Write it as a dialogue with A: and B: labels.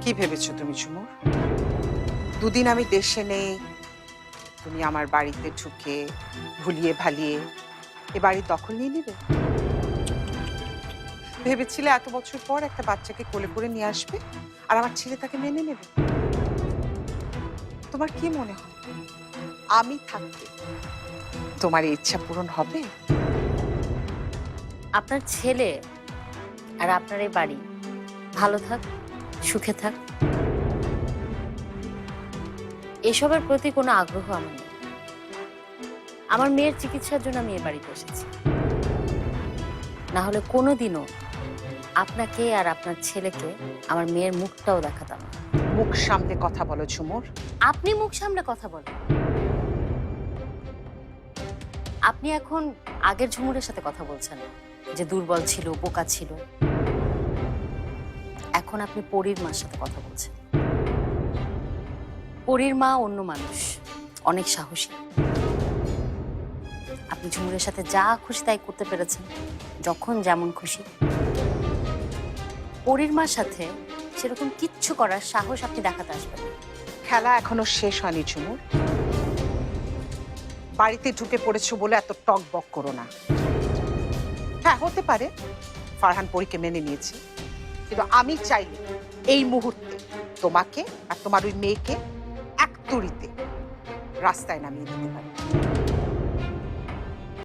A: কি ভেবেছো তুমি ঝুমুর? দুদিন আমি দেশে নেই, তুমি আমার বাড়িতে ঢুকে ভুলিয়ে ভালিয়ে এ বাড়ি দখল নিয়ে নেবে? ভেবেছিলে এত বছর পর একটা বাচ্চাকে কোলে করে নিয়ে আসবে আর আমার ছেলে তাকে মেনে নেবে? তোমার কি মনে হয় আমি থাকতে তোমার এই ইচ্ছা পূরণ হবে?
B: আপনার ছেলে আর আপনার এই বাড়ি ভালো থাক, সুখে থাক, এসবের প্রতি কোনো আগ্রহ আমার নেই। আমার মেয়ের চিকিৎসার জন্য আমি এ বাড়িতে এসেছি, না হলে কোনোদিনও আপনাকে আর আপনার ছেলেকে আমার মেয়ের মুখটাও দেখাতাম না।
A: মুখ সামলে কথা বলো ঝুমুর।
B: আপনি মুখ সামলে কথা বলেন। আপনি এখন আগের ঝুমুরের সাথে কথা বলছেন না, যে দুর্বল ছিল, বোকা ছিল। এখন আপনি পরীর মার সাথে কথা বলছেন। পরীর মা অন্য মানুষ, অনেক সাহসী। আপনি ঝুমুরের সাথে যা খুশি তাই করতে পেরেছেন, যখন যেমন খুশি। পরীর মার সাথে সেরকম কিচ্ছু করার সাহস আপনি দেখাতে আসবেন না।
A: খেলা এখনো শেষ হয়নি ঝুমুর। বাড়িতে ঢুকে পড়েছো বলে এত টক বক করো না। হ্যাঁ, হতে পারে ফারহান পরীকে মেনে নিয়েছে, কিন্তু আমি চাইলে এই মুহূর্তে তোমাকে আর তোমার ওই মেয়েকে এক তুড়িতে রাস্তায় নামিয়ে দিতে পারি।